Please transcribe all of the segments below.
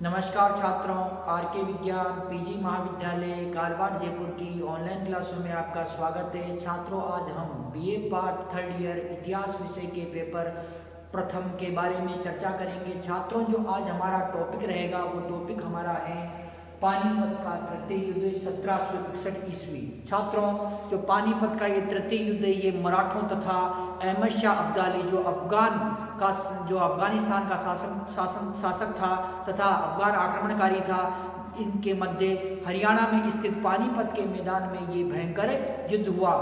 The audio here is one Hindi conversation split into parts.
नमस्कार छात्रों, आरके विज्ञान पीजी महाविद्यालय कालवाड़ जयपुर की ऑनलाइन क्लासों में आपका स्वागत है। छात्रों, आज हम बीए पार्ट थर्ड ईयर इतिहास विषय के पेपर प्रथम के बारे में चर्चा करेंगे। छात्रों, जो आज हमारा टॉपिक रहेगा वो टॉपिक हमारा है पानीपत का तृतीय युद्ध 1761 ईस्वी। छात्रों, जो पानीपत का ये तृतीय युद्ध है ये मराठों तथा अहमद शाह अब्दाली जो अफगानिस्तान का शासक था तथा अफगान आक्रमणकारी था, इनके मध्य हरियाणा में स्थित पानीपत के मैदान में ये भयंकर युद्ध हुआ।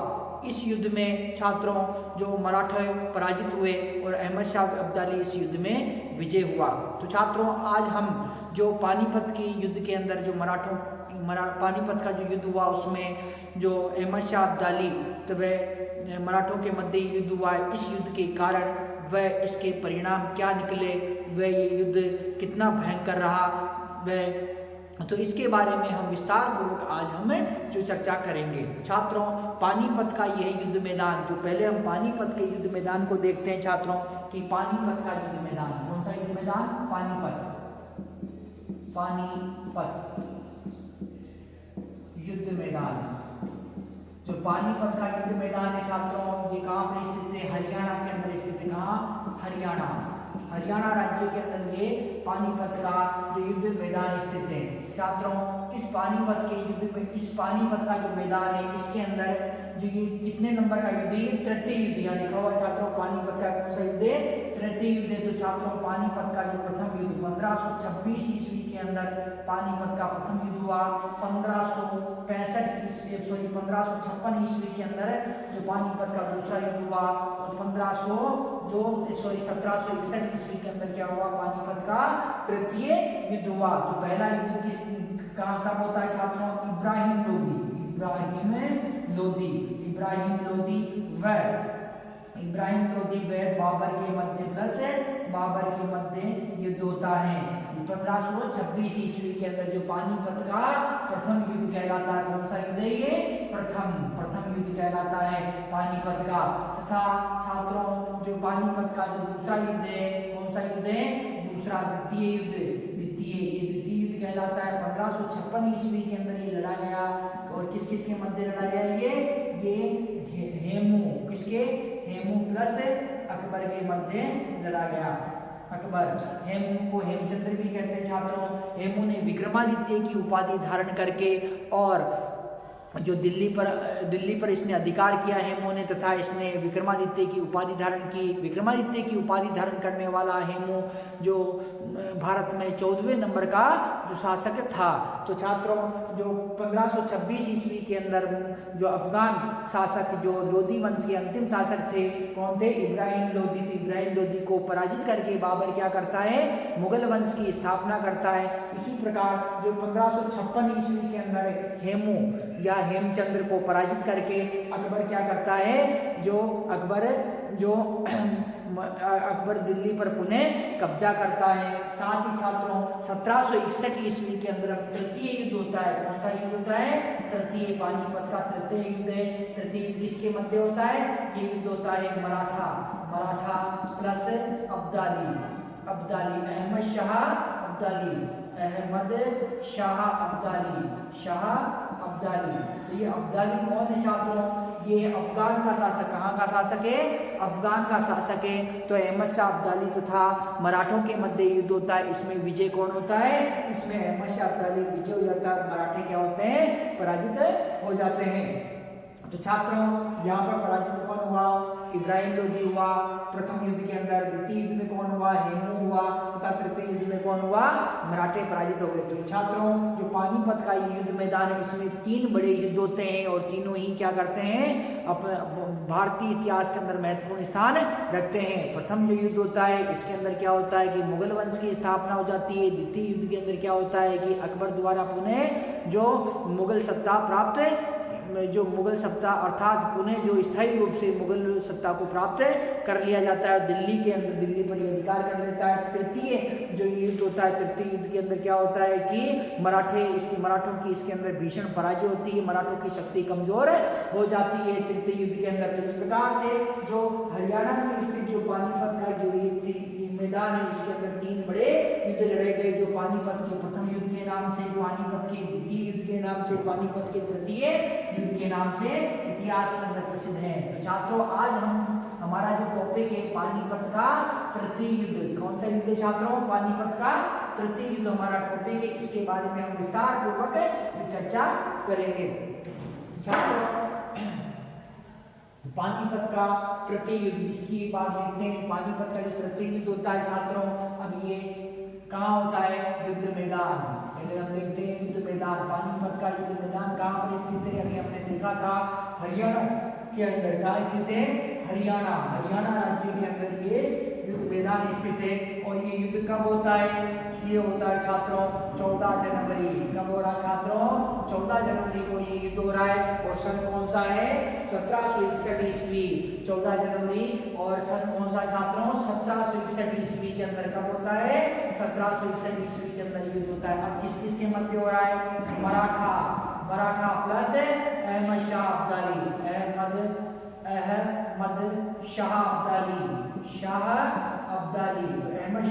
इस युद्ध में छात्रों जो मराठे पराजित हुए और अहमद शाह अब्दाली इस युद्ध में विजय हुआ। तो छात्रों, आज हम जो पानीपत की युद्ध के अंदर जो पानीपत का जो युद्ध हुआ उसमें जो अहमद शाह अब्दाली तो वह मराठों के मध्य युद्ध हुआ, इस युद्ध के कारण वह इसके परिणाम क्या निकले, वह ये युद्ध कितना भयंकर रहा, वह तो इसके बारे में हम विस्तार पूर्वक आज हम जो चर्चा करेंगे। छात्रों, पानीपत का यह युद्ध मैदान, जो पहले हम पानीपत के युद्ध मैदान को देखते हैं छात्रों कि पानीपत का युद्ध मैदान कौन सा युद्ध मैदान? पानीपत युद्ध मैदान। जो पानीपत का युद्ध मैदान है छात्रों, ये कहाँ पर स्थित है? हरियाणा के अंदर स्थित है। कहाँ? हरियाणा राज्य के अंदर ये पानीपत का जो युद्ध मैदान स्थित है। छात्रों, इस पानीपत के युद्ध में, इस पानीपत का जो मैदान है इसके अंदर जो ये कितने नंबर का युद्ध है? ये तृतीय युद्ध। यहाँ लिखा हुआ छात्रों पानीपत का कौन सा युद्ध है? तृतीय युद्ध है। तो छात्रों, पानीपत का जो प्रथम युद्ध 1526 ईस्वी के अंदर पानीपत का प्रथम युद्ध हुआ। 1556 ईस्वी के अंदर जो पानीपत का दूसरा युद्ध हुआ और 1761 ईस्वी के अंदर क्या हुआ? पानीपत का तृतीय युद्ध हुआ। तो पहला युद्ध किस कब होता है छात्रों? इब्राहिम लोदी व बाबर के मध्य युद्ध होता है। 1526 ईस्वी के अंदर जो पानीपत का प्रथम युद्ध कहलाता है। कौन सा युद्ध है ये? प्रथम युद्ध कहलाता है पानीपत का। तथा छात्रों, जो पानीपत का जो दूसरा युद्ध है, कौन सा युद्ध है? दूसरा द्वितीय युद्ध कहलाता है। 1556 ईस्वी के अंदर ये लड़ा गया और किस के मध्य लड़ा गया? ये हेमू प्लस अकबर के मध्य लड़ा गया। हेमू को हेमचंद्र भी कहते हैं छात्रों। हेमू ने विक्रमादित्य की उपाधि धारण करके और जो दिल्ली पर इसने अधिकार किया हेमू ने, तथा इसने विक्रमादित्य की उपाधि धारण की। विक्रमादित्य की उपाधि धारण करने वाला हेमू जो भारत में 14वें नंबर का जो शासक था। तो छात्रों, जो 1526 ईस्वी के अंदर जो अफगान शासक जो लोदी वंश के अंतिम शासक थे, कौन थे? इब्राहिम लोदी। तो इब्राहिम लोदी को पराजित करके बाबर क्या करता है? मुगल वंश की स्थापना करता है। इसी प्रकार जो 1556 ईस्वी के अंदर हेमू या हेमचंद्र को पराजित करके अकबर क्या करता है? अकबर दिल्ली पर पुनः कब्जा करता है। साथ ही छात्रों, 1761 ईस्वी के अंदर तृतीय युद्ध होता है। कौन सा युद्ध होता है? तृतीय पानीपत का तृतीय युद्ध है। तृतीय युद्ध किसके मध्य होता है? ये युद्ध होता है मराठा प्लस अब्दाली, अहमद शाह अब्दाली। तो ये अब्दाली कौन है छात्रों? ये अफगान का शासक। कहाँ का शासक है? अफगान का शासक है। तो अहमद शाह अब्दाली तथा मराठों के मध्य युद्ध होता है। इसमें विजय कौन होता है? इसमें अहमद शाह अब्दाली विजय हो जाता है, मराठे क्या होते हैं? पराजित हो जाते हैं। तो छात्रों, यहाँ पर पराजित कौन हुआ? इब्राहिम लोदी हुआ प्रथम युद्ध के अंदर। द्वितीय युद्ध में कौन हुआ? हेमू हुआ। तथा तृतीय युद्ध में कौन हुआ? मराठे पराजित हो गए। तो छात्रों, जो पानीपत का युद्ध मैदान है इसमें 3 बड़े युद्ध होते हैं और तीनों ही क्या करते हैं? अपने भारतीय इतिहास के अंदर महत्वपूर्ण स्थान रखते हैं। प्रथम जो युद्ध होता है इसके अंदर क्या होता है कि मुगल वंश की स्थापना हो जाती है। द्वितीय युद्ध के अंदर क्या होता है कि अकबर द्वारा पुनः जो मुगल सत्ता अर्थात पुनः जो स्थायी रूप से मुगल सत्ता को प्राप्त कर लिया जाता है। दिल्ली पर यह अधिकार कर लेता है। तृतीय जो युद्ध होता है, तृतीय युद्ध के अंदर क्या होता है कि मराठों की इसके अंदर भीषण पराजय होती है। मराठों की शक्ति कमजोर हो जाती है तृतीय युद्ध के अंदर। तो इस प्रकार से जो हरियाणा में स्थित जो पानीपत का जो मैदान है इसके अंदर 3 बड़े युद्ध लड़े गए, जो पानीपत के प्रथम युद्ध के नाम से, पानीपत के द्वितीय युद्ध के नाम से, पानीपत के तृतीय युद्ध के नाम से इतिहास के अंदर प्रसिद्ध है। तो छात्रों आज हमारा जो टॉपिक है पानीपत का तृतीय युद्ध, कौन सा युद्ध छात्रों? पानीपत का तृतीय युद्ध हमारा टॉपिक है। इसके बारे में हम विस्तार पूर्वक चर्चा करेंगे। छात्रों पानीपत का तृतीय युद्ध, इसकी बात देखते हैं। पानीपत का जो तृतीय युद्ध होता है छात्रों, अब ये कहाँ होता है? युद्ध मैदान। पहले हम देखते हैं युद्ध मैदान। पानीपत का युद्ध मैदान कहाँ पर स्थित है? अभी हमने देखा था हरियाणा के अंदर। कहाँ स्थित है? हरियाणा राज्य के अंदर ये युद्ध मैदान स्थित है। और ये युद्ध कब होता है? ये होता है छात्रों 14 जनवरी। कब हो रहा है छात्रों? 14 जनवरी को ये युद्ध हो रहा है। और सन कौन सा है? 1761 ईस्वी। 14 जनवरी और सन कौन सा छात्रों? 1761 ईस्वी के अंदर कब होता है? 1761 ईस्वी के अंदर युद्ध होता है। अब किस किस के मध्य हो रहा है? मराठा प्लस अहमद शाह अब्दाली। अहमद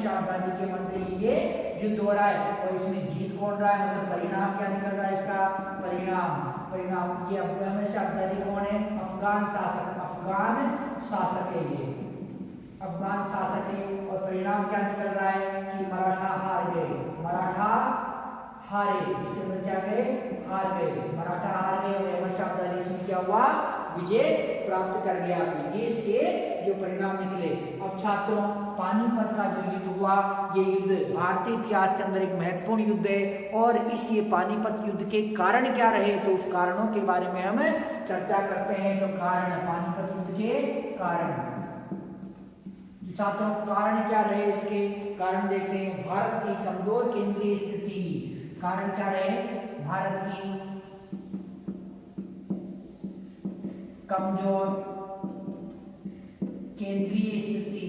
शाह अब्दाली के मध्य ये युद्ध हो रहा है। और इसमें जीत कौन रहा है? मतलब परिणाम क्या निकल रहा है इसका? परिणाम ये अहमद शाह अब्दाली कौन है? अफगान शासक है ये। अफगान शासक है। और परिणाम क्या निकल रहा है कि मराठा हार गए। इसके अंदर क्या गए? हार गए। मराठा हार गए और अहमद शाह अब्दाली इसमें क्या हुआ? विजय प्राप्त कर गया। ये इसके जो परिणाम निकले। अब छात्रों पानीपत का जो युद्ध हुआ, ये युद्ध भारतीय इतिहास के अंदर एक महत्वपूर्ण युद्ध है। और इस ये पानीपत युद्ध के कारण क्या रहे, तो उस कारणों के बारे में हम चर्चा करते हैं। तो कारण, पानीपत युद्ध के कारण छात्रों कारण क्या रहे? इसके कारण देखते हैं। भारत की कमजोर केंद्रीय स्थिति। कारण क्या रहे? भारत की कमजोर केंद्रीय स्थिति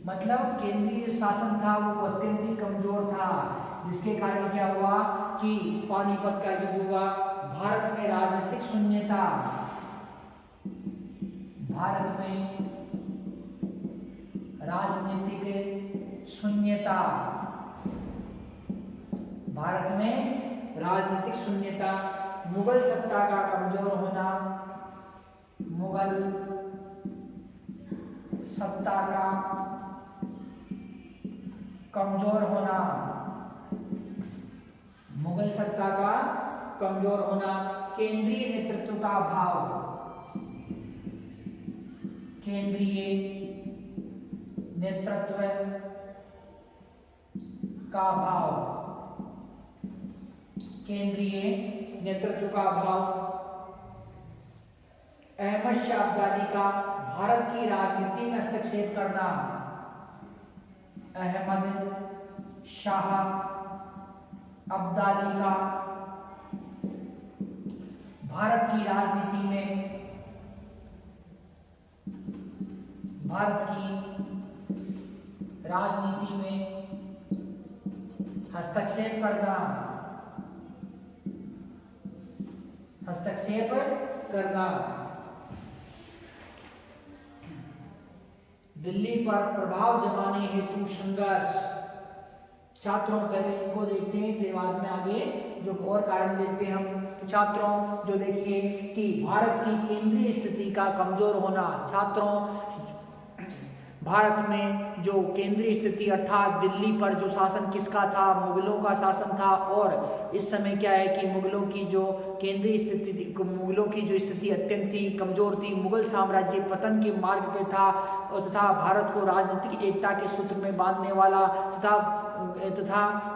मतलब केंद्रीय शासन था वो अत्यंत ही कमजोर था, जिसके कारण क्या हुआ कि पानीपत का युद्ध हुआ। भारत में राजनीतिक शून्यता। भारत में राजनीतिक शून्यता, मुगल सत्ता का कमजोर होना, मुगल सत्ता का कमजोर होना, केंद्रीय नेतृत्व का अभाव। अहमद शाह अब्दाली का भारत की राजनीति में हस्तक्षेप करना। अहमद शाह अब्दाली का भारत की राजनीति में हस्तक्षेप करना। दिल्ली पर प्रभाव जमाने हेतु संघर्ष। छात्रों पहले इनको देखते हैं, फिर बाद में आगे जो और कारण देखते हैं हम। तो छात्रों जो देखिए कि भारत की केंद्रीय स्थिति का कमजोर होना। छात्रों भारत में जो केंद्रीय स्थिति अर्थात दिल्ली पर जो शासन किसका था? मुगलों का शासन था। और इस समय क्या है कि मुगलों की जो केंद्रीय स्थिति थी, मुगलों की जो स्थिति अत्यंत ही कमजोर थी। मुगल साम्राज्य पतन के मार्ग पे था और तथा भारत को राजनीतिक एकता के सूत्र में बांधने वाला तथा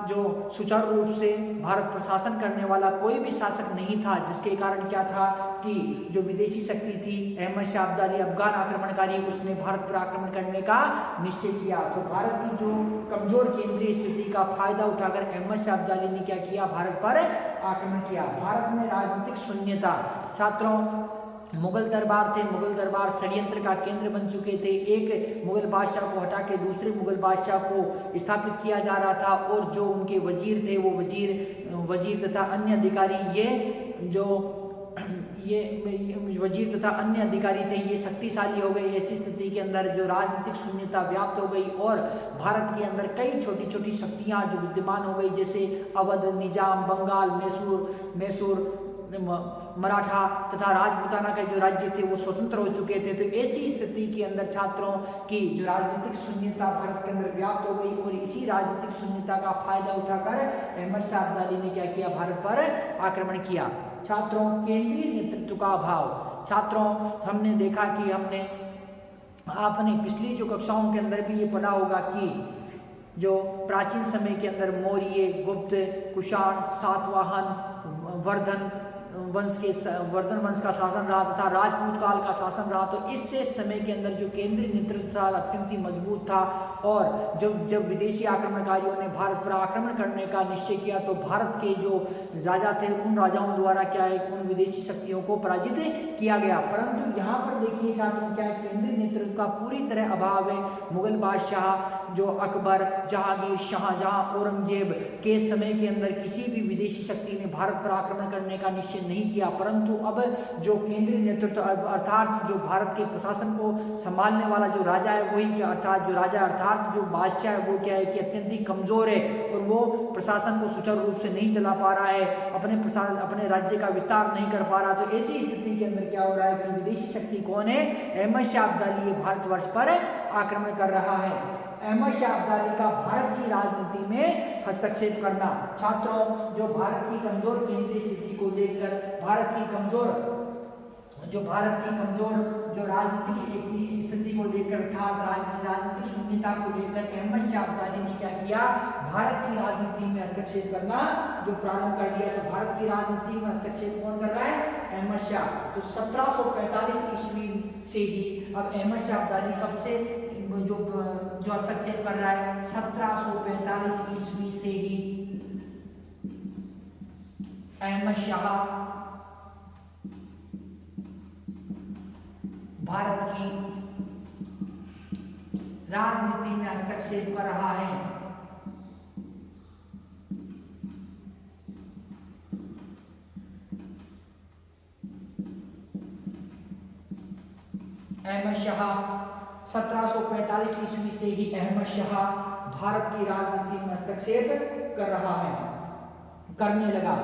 जो सुचारू रूप से भारत पर शासन करने वाला कोई भी शासक नहीं था, जिसके कारण क्या था कि जो विदेशी शक्ति थी अहमद शाह अब्दाली अफगान आक्रमणकारी, उसने भारत पर आक्रमण करने का निश्चय किया। तो भारत की जो कमजोर केंद्रीय स्थिति का फायदा उठाकर अहमद शाह अब्दाली ने क्या किया? भारत पर आक्रमण किया। भारत में राजनीतिक शून्यता। छात्रों मुगल दरबार थे, मुगल दरबार षड्यंत्र का केंद्र बन चुके थे। एक मुगल बादशाह को हटा के दूसरे मुगल बादशाह को स्थापित किया जा रहा था। और जो उनके वजीर थे वो वजीर तथा अन्य अधिकारी ये वजीर तथा अन्य अधिकारी थे, ये शक्तिशाली हो गए। ऐसी स्थिति के अंदर जो राजनीतिक शून्यता व्याप्त हो गई और भारत के अंदर कई छोटी छोटी शक्तियां जो विद्यमान हो गई, जैसे अवध, निजाम, बंगाल, मैसूर, मराठा तथा राजपूताना के जो राज्य थे वो स्वतंत्र हो चुके थे। तो ऐसी स्थिति के अंदर छात्रों की जो राजनीतिक शून्यता भारत के अंदर व्याप्त हो गई और इसी राजनीतिक शून्यता का फायदा उठाकर अहमद शाह अब्दाली ने क्या किया, भारत पर आक्रमण किया। छात्रों, केंद्रीय नेतृत्व का अभाव। छात्रों, हमने देखा कि आपने पिछली जो कक्षाओं के अंदर भी ये पढ़ा होगा कि जो प्राचीन समय के अंदर मौर्य, गुप्त, कुषाण, सातवाहन, वर्धन वंश का शासन रहा तथा राजपूत काल का शासन रहा। तो इससे समय के अंदर जो केंद्रीय नेतृत्व था अत्यंत ही मजबूत था और जब विदेशी आक्रमणकारियों ने भारत पर आक्रमण करने का निश्चय किया तो भारत के जो राजा थे उन राजाओं द्वारा क्या है, उन विदेशी शक्तियों को पराजित किया गया। परंतु यहाँ पर देखिए छात्रों, क्या है, केंद्रीय नेतृत्व का पूरी तरह अभाव है। मुगल बादशाह जो अकबर, जहांगीर, शाहजहां, औरंगजेब के समय के अंदर किसी भी विदेशी शक्ति ने भारत पर आक्रमण करने का निश्चय नहीं किया। परंतु अब जो केंद्रीय नेतृत्व अर्थात जो भारत के प्रशासन को संभालने वाला जो राजा है वही, अर्थात जो बादशाह है वो क्या है कि अत्यंत ही कमजोर है और वो प्रशासन को सुचारू रूप से नहीं चला पा रहा है, अपने राज्य का विस्तार नहीं कर पा रहा। तो ऐसी स्थिति के अंदर क्या हो रहा है कि विदेशी शक्ति कौन है, अहमद शाह अब्दाली भारतवर्ष पर आक्रमण कर रहा है। अहमद शाह अब्दाली का भारत की राजनीति में हस्तक्षेप करना। छात्रों, जो भारत की कमजोर केंद्रीय स्थिति को देखकर भारत की कमजोर जो राजनीतिक स्थिति को लेकर राजनीतिक शून्यता को लेकर अहमद शाह अब्दाली ने क्या किया, भारत की राजनीति में हस्तक्षेप करना जो प्रारंभ कर दिया। तो भारत की राजनीति में हस्तक्षेप कौन कर रहा है, अहमद शाह। तो 1745 ईस्वी से ही अब अहमद शाह अब्दाली कब से जो हस्तक्षेप कर रहा है, 1745 ईस्वी से ही अहमद शाह भारत की राजनीति में हस्तक्षेप कर रहा है। अहमद शाह 1745 ईस्वी से ही अहमद शाह भारत की राजनीति में हस्तक्षेप कर रहा है, करने लगा।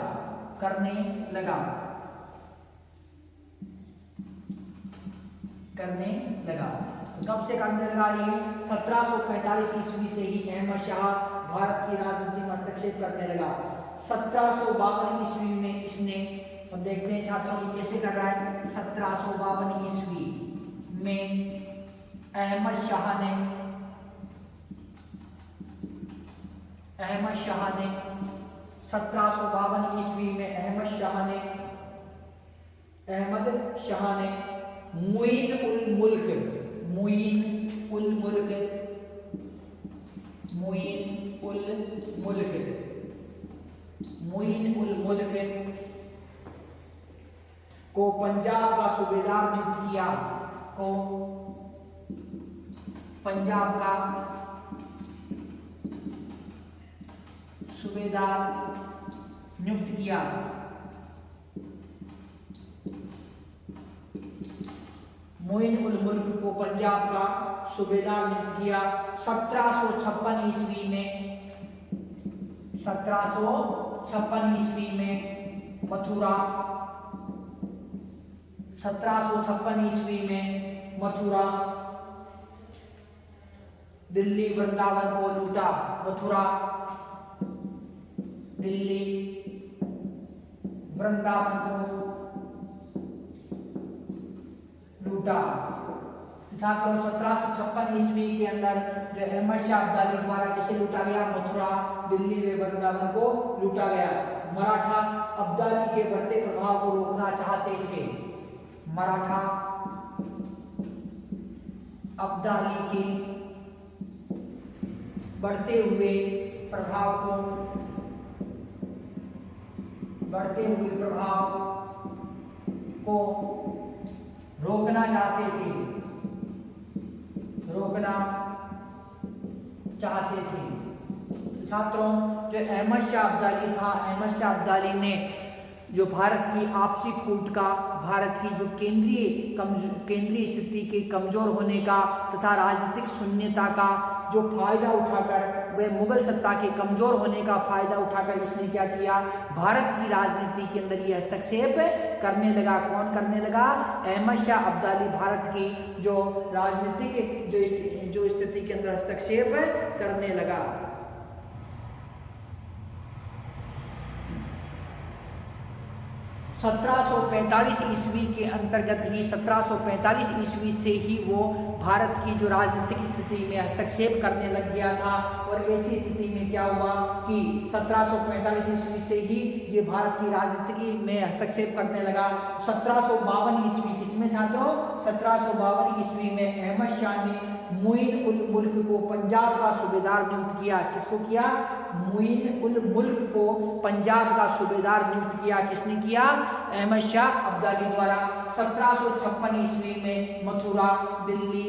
तो कब से करने लगा ये, 1745 ईस्वी से ही अहमद शाह भारत की राजनीति में हस्तक्षेप करने लगा। 1752 ईस्वी में इसने, अब देखते हैं छात्रों ये कैसे कर रहा है। 1752 ईस्वी में अहमद शाह ने 1752 ईस्वी में अहमद शाह ने मुइन उल मुल्क को पंजाब का सूबेदार नियुक्त किया, पंजाब का सूबेदार नियुक्त किया। मुइन उल मुल्क को पंजाब का सूबेदार नियुक्त किया। 1756 ईस्वी में मथुरा, दिल्ली, वृंदावन को लूटा। छात्रों 1756 ईस्वी के अंदर जो अहमद शाह अब्दाली द्वारा किसे लूटा गया, मथुरा, दिल्ली व वृंदावन को लूटा गया। मराठा अब्दाली के बढ़ते प्रभाव को रोकना चाहते थे। मराठा अब्दाली के बढ़ते हुए प्रभाव को रोकना चाहते थे। छात्रों, जो अहमद शाह अब्दाली था, अहमद शाह अब्दाली ने जो भारत की आपसी फूट का भारत की जो केंद्रीय स्थिति के कमजोर होने का तथा राजनीतिक शून्यता का जो फायदा उठाकर, वह मुगल सत्ता के कमजोर होने का फायदा उठाकर इसने क्या किया, भारत की राजनीति के अंदर ये हस्तक्षेप करने लगा। कौन करने लगा? अहमद शाह अब्दाली भारत की जो राजनीतिक जो स्थिति के अंदर हस्तक्षेप करने लगा। 1745 ईस्वी के अंतर्गत ही 1745 ईस्वी से ही वो भारत की जो राजनीतिक स्थिति में हस्तक्षेप करने लग गया था। और ऐसी स्थिति में क्या हुआ कि 1745 ईस्वी से ही ये भारत की राजनीति में हस्तक्षेप करने लगा। 1752 ईस्वी, किसमें छात्रों? 1752 ईस्वी में अहमद शाह ने मुइन उल मुल्क को पंजाब का सूबेदार नियुक्त किया। किसको किया? मुइन उल मुल्क को पंजाब का सूबेदार नियुक्त किया। किसने किया? अहमद शाह अब्दाली द्वारा। 1756 ईस्वी में मथुरा, दिल्ली,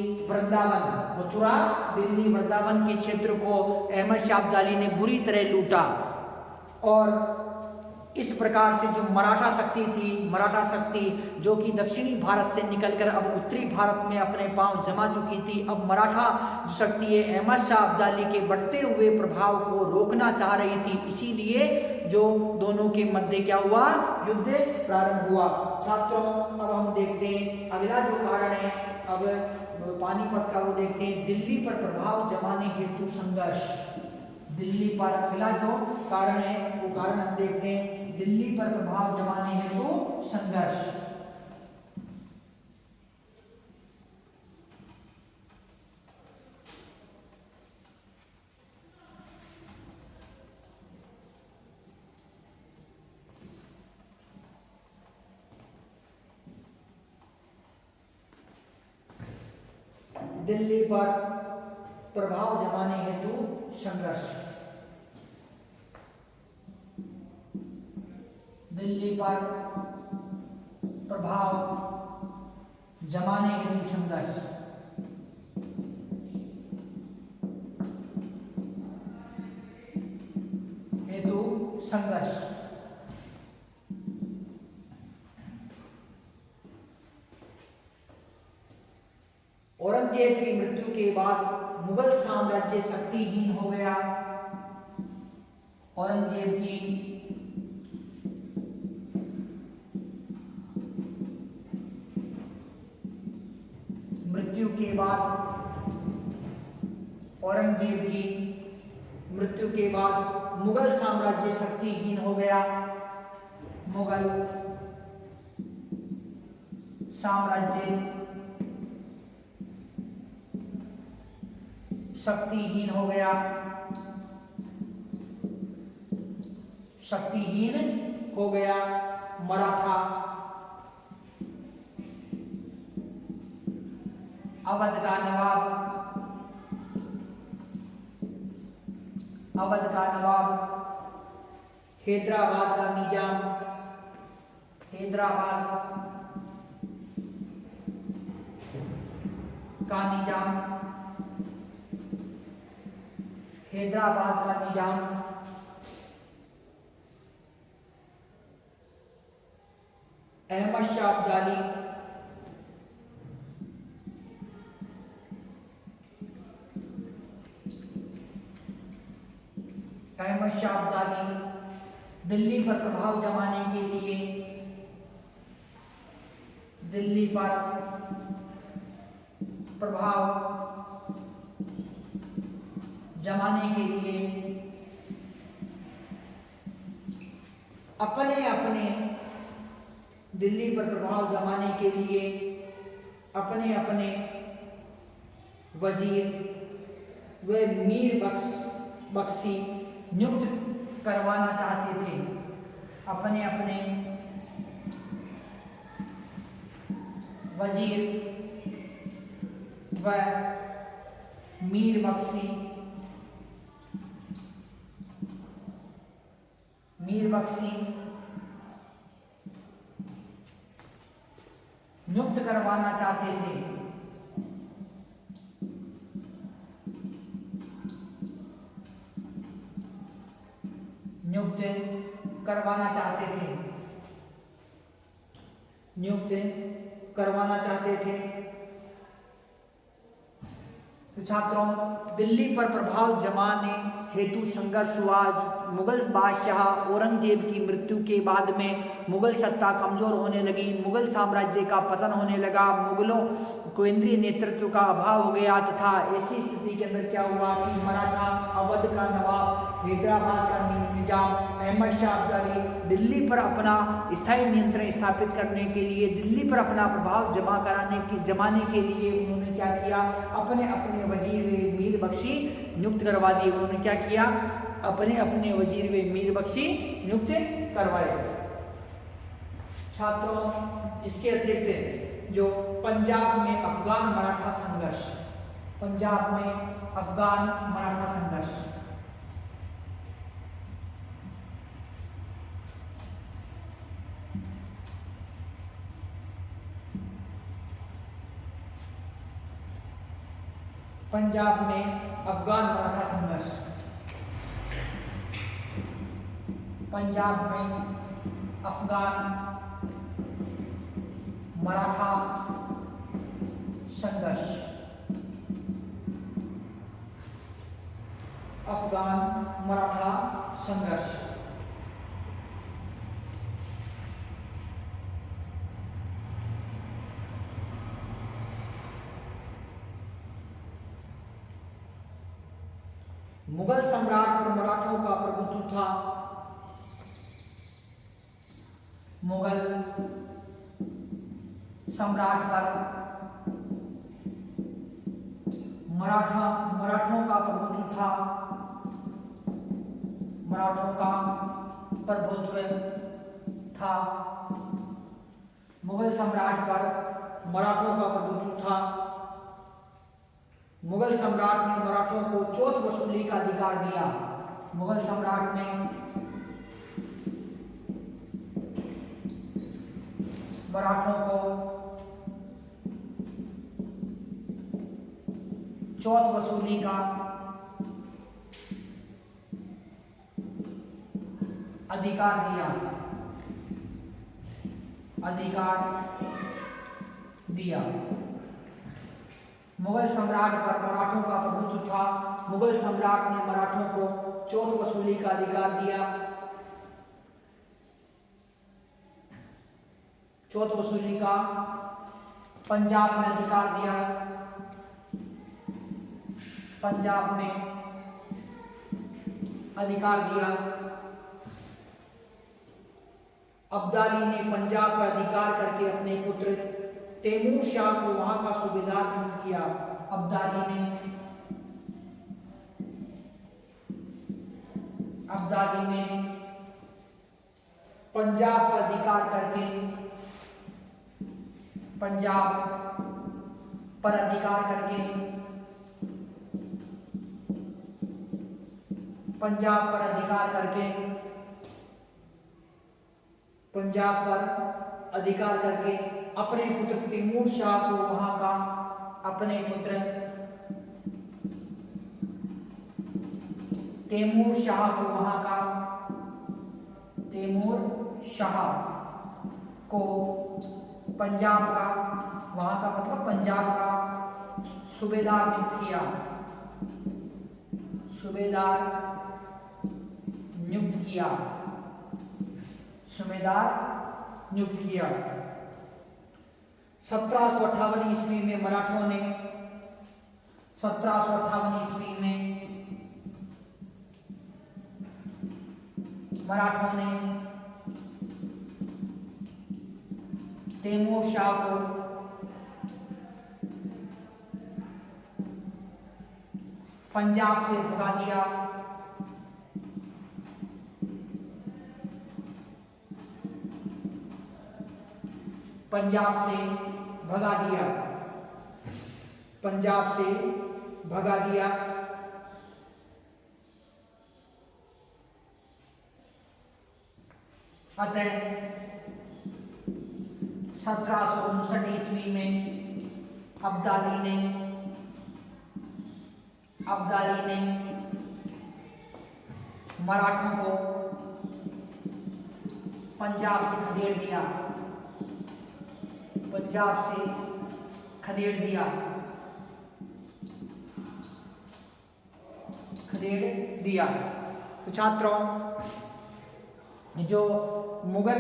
वृंदावन के क्षेत्र को अहमद शाह अब्दाली ने बुरी तरह लूटा। और इस प्रकार से जो मराठा शक्ति जो कि दक्षिणी भारत से निकलकर अब उत्तरी भारत में अपने पांव जमा चुकी थी, अब मराठा जो शक्ति है अहमद शाह अब्दाली के बढ़ते हुए प्रभाव को रोकना चाह रही थी। इसीलिए जो दोनों के मध्य क्या हुआ? युद्ध प्रारंभ हुआ। छात्रों, अब हम देखते हैं अगला जो कारण है, अब पानीपत का वो देखते हैं, दिल्ली पर प्रभाव जमाने हेतु संघर्ष। दिल्ली पर अगला जो कारण है वो कारण हम देखते हैं, दिल्ली पर प्रभाव जमाने हेतु संघर्ष। दिल्ली पर प्रभाव जमाने हेतु संघर्ष। दिल्ली पर प्रभाव जमाने हेतु संघर्ष। औरंगजेब की मृत्यु के बाद मुगल साम्राज्य शक्तिहीन हो गया। औरंगजेब की मृत्यु के बाद मुगल साम्राज्य शक्तिहीन हो गया। मुगल साम्राज्य शक्तिहीन हो गया। मराठा अवध का नवाब, हैदराबाद का निजाम, अहमद शाह अब्दाली दिल्ली पर प्रभाव जमाने के लिए अपने अपने वजीर व मीर बख्शी नियुक्त करवाना चाहते थे। अपने अपने वजीर व मीर बख्शी नियुक्त करवाना चाहते थे। नियुक्त करवाना चाहते थे। तो छात्रों, दिल्ली पर प्रभाव जमाने हेतु संघर्ष हुआ। मुगल बादशाह औरंगजेब की मृत्यु के बाद में मुगल सत्ता कमजोर होने लगी, मुगल साम्राज्य का पतन होने लगा, मुगलों केंद्रीय नेतृत्व का अभाव हो गया तथा ऐसी स्थिति के अंदर क्या हुआ कि मराठा, अवध का नवाब, हैदराबाद का निजाम अहमद शाह अब्दाली दिल्ली पर अपना स्थायी नियंत्रण स्थापित करने के लिए, दिल्ली पर अपना प्रभाव जमाने के लिए उन्होंने क्या किया, अपने अपने वजीर मीर बख्शी नियुक्त करवा दिए। उन्होंने क्या किया, अपने अपने वजीर व मीर बख्शी नियुक्त करवाए। छात्रों, इसके अतिरिक्त जो पंजाब में अफगान मराठा संघर्ष, पंजाब में अफगान मराठा संघर्ष, पंजाब में अफगान मराठा संघर्ष, पंजाब में अफगान मराठा संघर्ष, अफगान मराठा संघर्ष। मुगल सम्राट पर मराठों का प्रभुत्व था। मुगल सम्राट पर मराठों का प्रभुत्व था, मराठों का प्रभुत्व था। मुगल सम्राट पर मराठों का प्रभुत्व था। मुगल सम्राट ने मराठों को चौथ वसूली का अधिकार दिया। मुगल सम्राट ने मराठों को चौथ वसूली का अधिकार दिया। मुगल सम्राट पर मराठों का प्रभुत्व था। मुगल सम्राट ने मराठों को चौथ वसूली का अधिकार दिया। चौथ वसूली का पंजाब में अधिकार दिया। पंजाब में अधिकार दिया। अब्दाली ने पंजाब पर अधिकार करके अपने पुत्र तैमूर शाह को वहां का सूबेदार नियुक्त किया। अब्दाली ने पंजाब पर अधिकार करके पंजाब पर अधिकार करके अपने पुत्र तैमूर शाह को वहां का पंजाब का वहां का मतलब पंजाब का सूबेदार नियुक्त किया। 1758 ईस्वी में मराठों ने तैमूर शाह को पंजाब से भगा दिया। अतः 1759 ईस्वी में अब्दाली ने मराठों को पंजाब से खदेड़ दिया। पंजाब से खदेड़ दिया। तो छात्रों, जो मुगल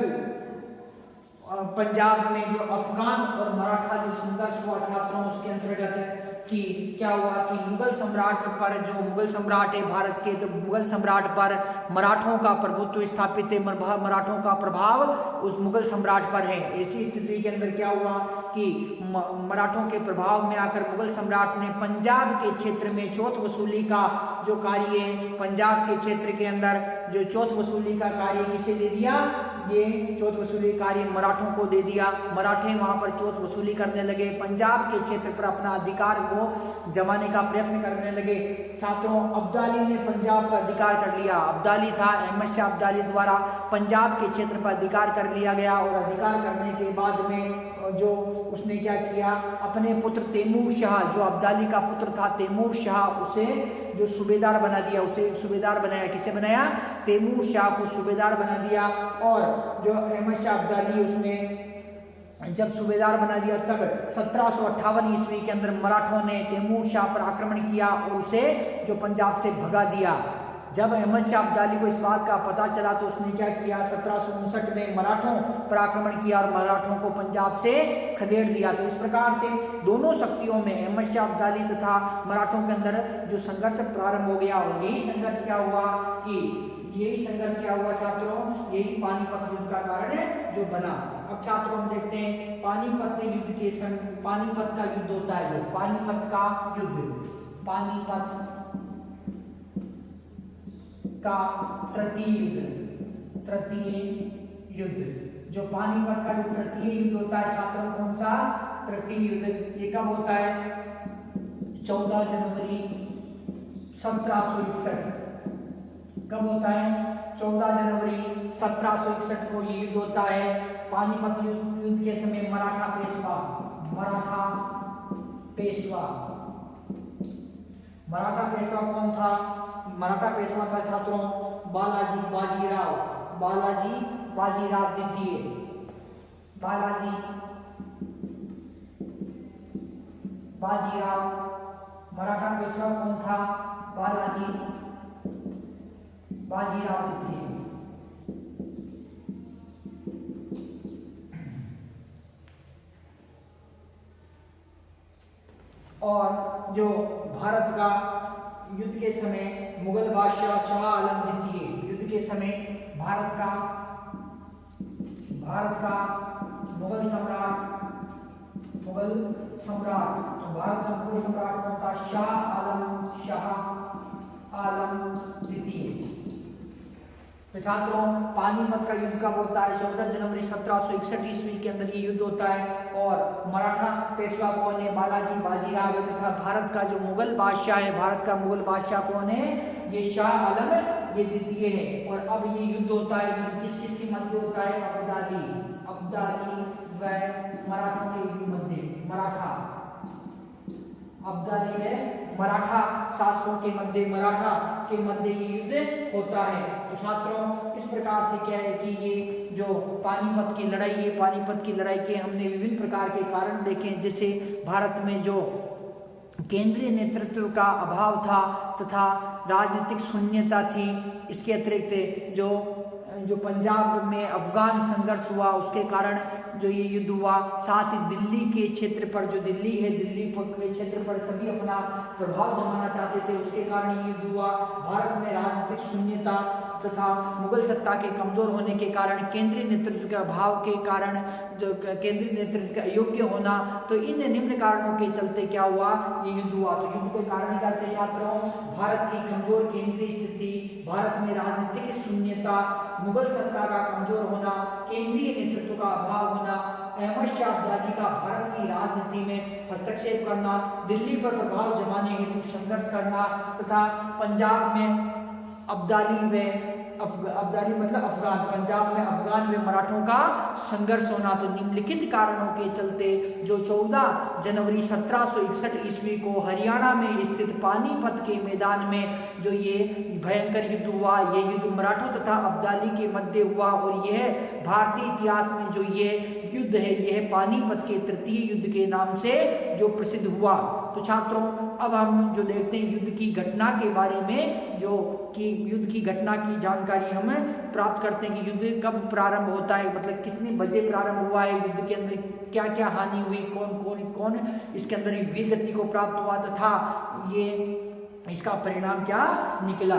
पंजाब में जो अफगान और मराठा जो संघर्ष हुआ छात्रों, उसके अंतर्गत कि क्या हुआ कि मुगल सम्राट पर, जो मुगल सम्राट है भारत के, तो मुगल सम्राट पर मराठों का प्रभुत्व स्थापित है, मराठों का प्रभाव उस मुगल सम्राट पर है। ऐसी स्थिति के अंदर क्या हुआ कि मराठों के प्रभाव में आकर मुगल सम्राट ने पंजाब के क्षेत्र में चौथ वसूली का जो कार्य है, पंजाब के क्षेत्र के अंदर जो चौथ वसूली का कार्य किसे दे दिया? ये चौथ वसूली कार्य मराठों को दे दिया। मराठे वहां पर चौथ वसूली करने लगे, पंजाब के क्षेत्र पर अपना अधिकार को जमाने का प्रयत्न करने लगे। छात्रों, अब्दाली ने पंजाब पर अधिकार कर लिया। अब्दाली था, अहमद शाह अब्दाली द्वारा पंजाब के क्षेत्र पर अधिकार कर लिया गया। और अधिकार करने के बाद में जो उसने क्या किया, अपने पुत्र तैमूर शाह, जो अब्दाली का पुत्र था तैमूर शाह, उसे जो सूबेदार बना दिया, उसे सूबेदार बनाया। किसे बनाया? तैमूर शाह को सूबेदार बना दिया। और जो अहमद शाह अब्दाली, उसने जब सूबेदार बना दिया, तब 1758 ईस्वी के अंदर मराठों ने तैमूर शाह पर आक्रमण किया और उसे जो पंजाब से भगा दिया। जब अहमद शाह अब्दाली को इस बात का पता चला तो उसने क्या किया, 1759 में मराठों पर आक्रमण किया और मराठों को पंजाब से खदेड़ दिया। तो इस प्रकार से दोनों शक्तियों में, अहमद शाह अब्दाली तथा मराठों के अंदर जो संघर्ष प्रारंभ हो गया। और यही संघर्ष क्या हुआ छात्रों, यही पानीपत युद्ध का कारण जो बना। अब छात्रों हम देखते हैं पानीपत युद्ध के समय, पानीपत का युद्ध होता है, जो पानीपत का युद्ध, पानीपत का तृतीय युद्ध, जो पानीपत का जो तृतीय युद्ध होता है छात्रों, कौन सा? तृतीय युद्ध। ये कब होता है? 14 जनवरी 1761। कब होता है? 14 जनवरी 1761 को ये युद्ध होता है। पानीपत युद्ध के समय मराठा पेशवा कौन था? मराठा पेशवा था छात्रों बालाजी बाजीराव द्वितीय। बाजीराव मराठा पेशवा कौन था? बाजीराव द्वितीय। और जो भारत का युद्ध के समय मुगल बादशाह शाह आलम द्वितीय, युद्ध के समय भारत का मुगल सम्राट, तो भारत का मुगल सम्राट कौन था? शाह आलम द्वितीय। तो छात्रों, पानीपत का युद्ध कब होता है? 14 जनवरी 1761 ईस्वी के अंदर ये युद्ध होता है। और मराठा पेशवा कौन है? बाजीराव है। तथा भारत का जो मुगल बादशाह है, भारत का मुगल बादशाह कौन है? ये शाह आलम ये द्वितीय है। और अब ये युद्ध होता है, युद्ध किस किस के मध्य होता है? अब्दाली व मराठों के मध्य, अब्दाली है मराठा शासकों के मध्य ये युद्ध होता है। तो छात्रों, इस प्रकार से क्या है कि ये जो पानीपत की लड़ाई है, पानीपत की लड़ाई के हमने विभिन्न प्रकार के कारण देखे, जैसे भारत में जो केंद्रीय नेतृत्व का अभाव था तथा राजनीतिक शून्यता थी। इसके अतिरिक्त जो पंजाब में अफगान संघर्ष हुआ, उसके कारण जो ये युद्ध हुआ। साथ ही दिल्ली के क्षेत्र पर, जो दिल्ली है, दिल्ली के क्षेत्र पर सभी अपना प्रभाव जमाना चाहते थे, उसके कारण ये युद्ध हुआ। भारत में राजनीतिक शून्यता तथा मुगल सत्ता के कमजोर होने के कारण, केंद्रीय नेतृत्व के अभाव के कारण, जो केंद्रीय नेतृत्व का अयोग्य होना, तो इन निम्न कारणों के चलते क्या हुआ? ये युद्ध हुआ। तो युद्ध के कारण क्या थे छात्रों? भारत की कमजोर केंद्रीय स्थिति, भारत में राजनीतिक शून्यता, मुगल सत्ता का कमजोर होना, केंद्रीय नेतृत्व का अभाव होना, अहमद शाह अब्दाली का भारत की राजनीति में हस्तक्षेप करना, दिल्ली पर प्रभाव जमाने हेतु संघर्ष करना तथा पंजाब में अब्दाली मतलब अफगान, पंजाब में अफगान में मराठों का संघर्ष होना। तो निम्नलिखित कारणों के चलते जो 14 जनवरी 1761 ईस्वी को हरियाणा में स्थित पानीपत के मैदान में जो ये भयंकर युद्ध हुआ, ये युद्ध मराठों तथा अब्दाली के मध्य हुआ। और यह भारतीय इतिहास में जो ये युद्ध है यह पानीपत के तृतीय युद्ध के नाम से जो प्रसिद्ध हुआ। तो छात्रों अब हम जो देखते हैं युद्ध की घटना के बारे में, जो कि युद्ध की घटना की जानकारी हम प्राप्त करते हैं कि युद्ध कब प्रारंभ होता है, मतलब कितने बजे प्रारंभ हुआ है, युद्ध के अंदर क्या क्या हानि हुई, कौन इसके अंदर वीर गति को प्राप्त हुआ तथा ये इसका परिणाम क्या निकला।